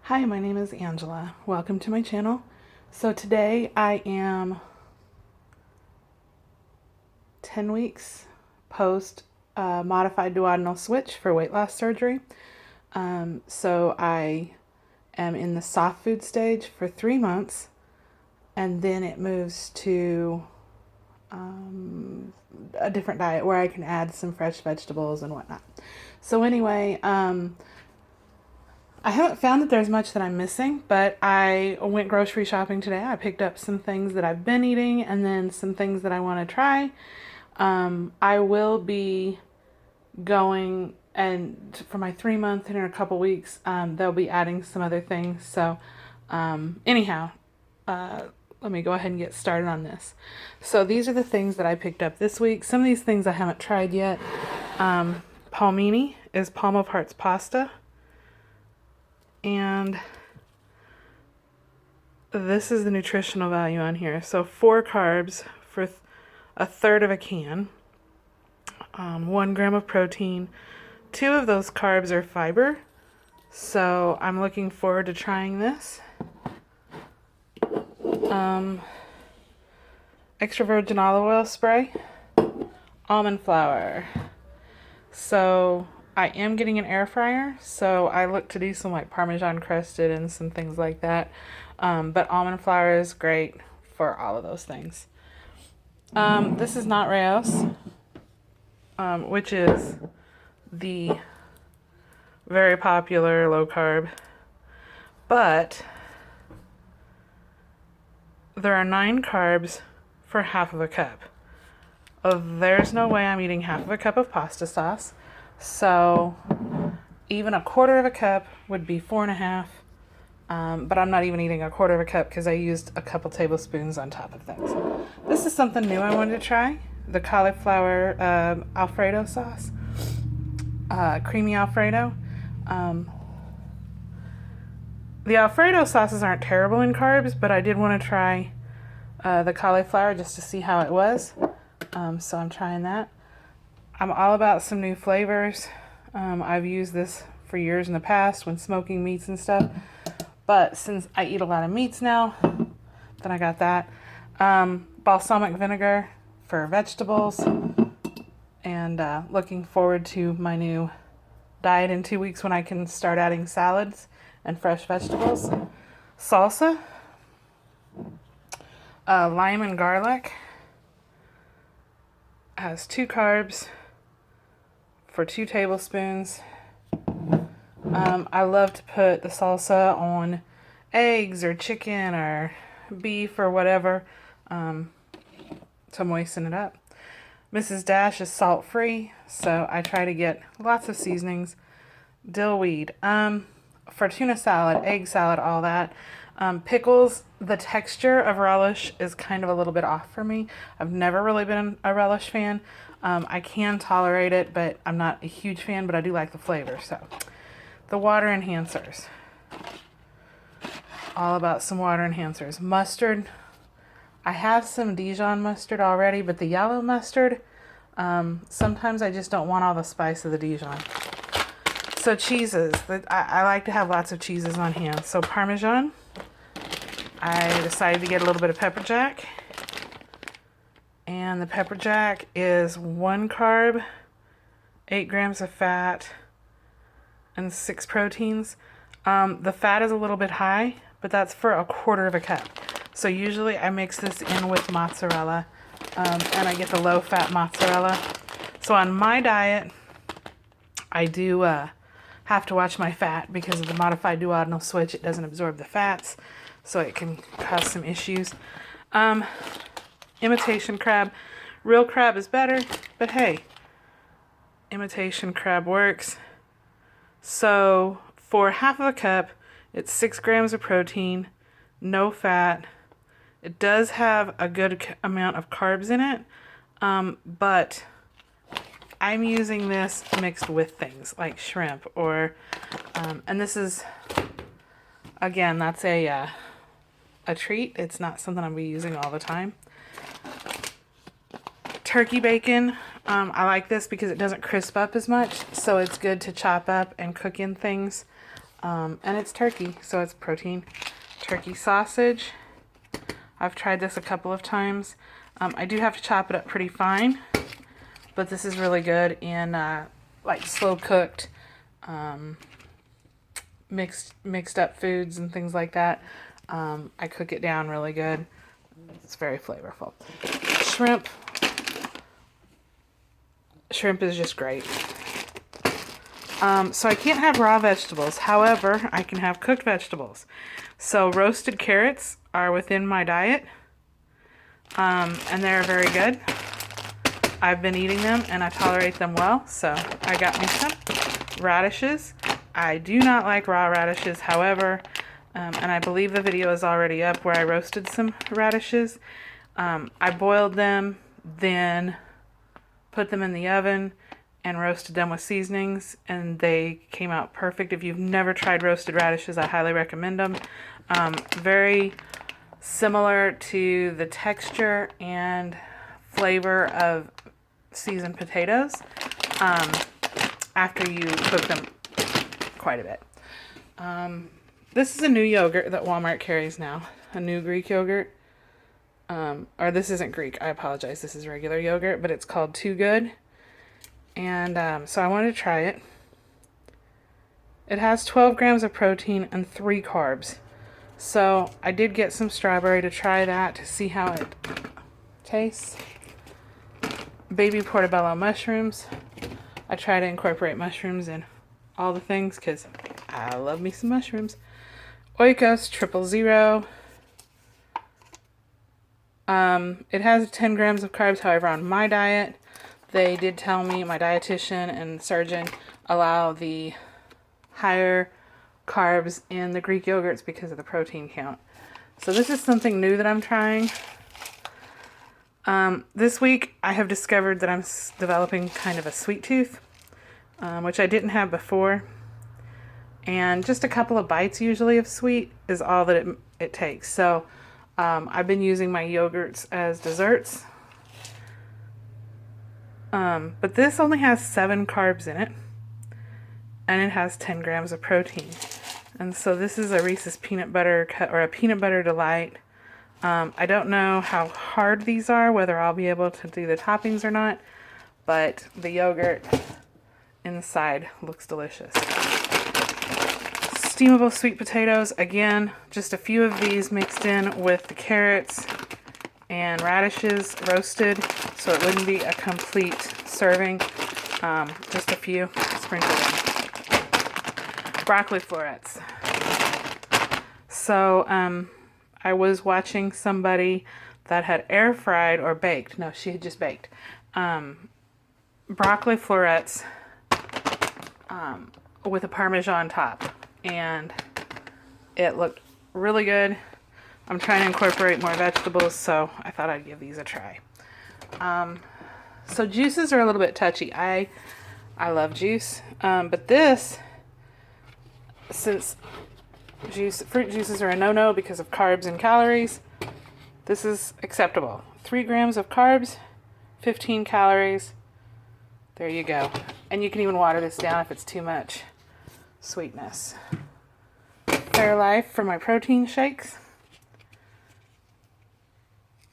Hi, my name is Angela. Welcome to my channel. So today I am 10 weeks post modified duodenal switch for weight loss surgery. So I am in the soft food stage for 3 months, and then it moves to a different diet where I can add some fresh vegetables and whatnot. So anyway, I haven't found that there's much that I'm missing, but I went grocery shopping today. I picked up some things that I've been eating and then some things that I want to try. I will be going, and for my 3 month in a couple weeks, they'll be adding some other things. So anyhow, let me go ahead and get started on this. So these are the things that I picked up this week. Some of these things I haven't tried yet. Palmini is Palm of Hearts pasta. And this is the nutritional value on here. So 4 carbs for a third of a can, 1 gram of protein. 2 of those carbs are fiber. So I'm looking forward to trying this. Extra virgin olive oil spray, almond flour. So I am getting an air fryer, so I look to do some like Parmesan crusted and some things like that. But almond flour is great for all of those things. This is not Raos, which is the very popular low carb, but there are 9 carbs for half of a cup. There's no way I'm eating half of a cup of pasta sauce. So even a quarter of a cup would be 4.5. But I'm not even eating a quarter of a cup because I used a couple tablespoons on top of things. This is something new I wanted to try. The cauliflower Alfredo sauce. Creamy Alfredo. The Alfredo sauces aren't terrible in carbs, but I did want to try the cauliflower just to see how it was. So I'm trying that. I'm all about some new flavors. I've used this for years in the past when smoking meats and stuff. But since I eat a lot of meats now, then I got that. Balsamic vinegar for vegetables. And looking forward to my new diet in 2 weeks when I can start adding salads and fresh vegetables. Salsa. Lime and garlic. Has 2 carbs for 2 tablespoons. I love to put the salsa on eggs or chicken or beef or whatever to moisten it up. Mrs. Dash is salt free, so I try to get lots of seasonings. Dill weed for tuna salad, egg salad, all that. Pickles, the texture of relish is kind of a little bit off for me. I've never really been a relish fan. I can tolerate it, but I'm not a huge fan, but I do like the flavor. So the water enhancers. All about some water enhancers. Mustard. I have some Dijon mustard already, but the yellow mustard, sometimes I just don't want all the spice of the Dijon. So cheeses. I like to have lots of cheeses on hand. So Parmesan. I decided to get a little bit of pepper jack. And the pepper jack is 1 carb, 8 grams of fat, and 6 proteins. The fat is a little bit high, but that's for a quarter of a cup. So usually I mix this in with mozzarella, and I get the low-fat mozzarella. So on my diet, I do have to watch my fat because of the modified duodenal switch. It doesn't absorb the fats, so it can cause some issues. Imitation crab. Real crab is better, but hey, imitation crab works. So for half of a cup, it's 6 grams of protein, no fat. It does have a good amount of carbs in it, but I'm using this mixed with things like shrimp or, and this is, again, that's a treat. It's not something I'll be using all the time. Turkey bacon. I like this because it doesn't crisp up as much, so it's good to chop up and cook in things. And it's turkey, so it's protein. Turkey sausage. I've tried this a couple of times. I do have to chop it up pretty fine, but this is really good in like slow cooked, mixed up foods and things like that. I cook it down really good. It's very flavorful. Shrimp. Shrimp is just great. So I can't have raw vegetables. However, I can have cooked vegetables. So roasted carrots are within my diet. And they're very good. I've been eating them and I tolerate them well. So I got me some radishes. I do not like raw radishes. However, and I believe the video is already up where I roasted some radishes. I boiled them, then put them in the oven and roasted them with seasonings, and they came out perfect. If you've never tried roasted radishes, I highly recommend them. Very similar to the texture and flavor of seasoned potatoes after you cook them quite a bit. This is a new yogurt that Walmart carries now, a new Greek yogurt. Or this isn't Greek, I apologize. This is regular yogurt, but it's called Too Good. And so I wanted to try it. It has 12 grams of protein and 3 carbs. So I did get some strawberry to try that to see how it tastes. Baby portobello mushrooms. I try to incorporate mushrooms in all the things because I love me some mushrooms. Oikos 000. It has 10 grams of carbs. However, on my diet, they did tell me, my dietitian and surgeon allow the higher carbs in the Greek yogurts because of the protein count. So this is something new that I'm trying. This week I have discovered that I'm developing kind of a sweet tooth, which I didn't have before. And just a couple of bites usually of sweet is all that it takes. So I've been using my yogurts as desserts. But this only has 7 carbs in it. And it has 10 grams of protein. And so this is a Reese's peanut butter cut, or a peanut butter delight. I don't know how hard these are, whether I'll be able to do the toppings or not. But the yogurt inside looks delicious. Steamable sweet potatoes. Again, just a few of these mixed in with the carrots and radishes roasted, so it wouldn't be a complete serving. Just a few sprinkled in. Broccoli florets. So I was watching somebody that had air fried or baked. No, she had just baked. Broccoli florets with a Parmesan top. And it looked really good. I'm trying to incorporate more vegetables, so I thought I'd give these a try. So juices are a little bit touchy. I love juice, but this, since fruit juices are a no-no because of carbs and calories, this is acceptable. 3 grams of carbs, 15 calories. There you go. And you can even water this down if it's too much sweetness. Fairlife for my protein shakes.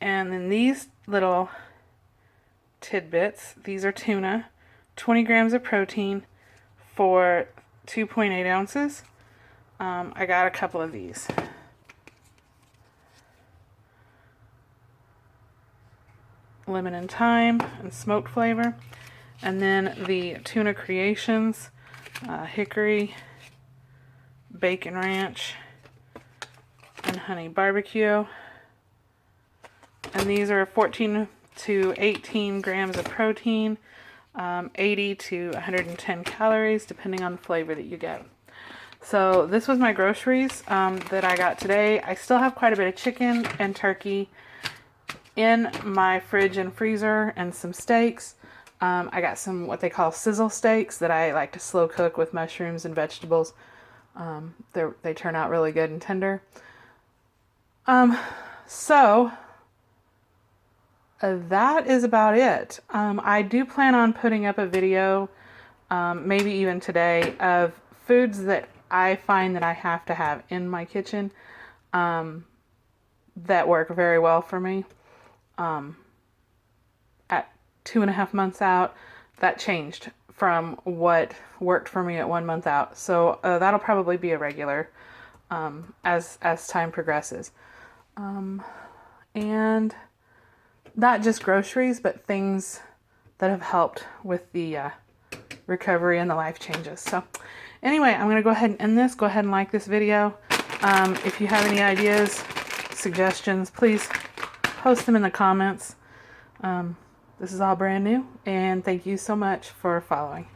And then these little tidbits, these are tuna, 20 grams of protein for 2.8 ounces. I got a couple of these. Lemon and thyme and smoked flavor. And then the Tuna Creations, hickory, bacon ranch, and honey barbecue. And these are 14 to 18 grams of protein, 80 to 110 calories, depending on the flavor that you get. So this was my groceries that I got today. I still have quite a bit of chicken and turkey in my fridge and freezer, and some steaks. I got some what they call sizzle steaks that I like to slow cook with mushrooms and vegetables. They turn out really good and tender. So that is about it. I do plan on putting up a video, maybe even today, of foods that I find that I have to have in my kitchen that work very well for me. At 2.5 months out, that changed from what worked for me at 1 month out. So that'll probably be a regular as time progresses. And not just groceries, but things that have helped with the recovery and the life changes. So anyway, I'm going to go ahead and end this. Go ahead and like this video. If you have any ideas, suggestions, please post them in the comments. This is all brand new, and thank you so much for following.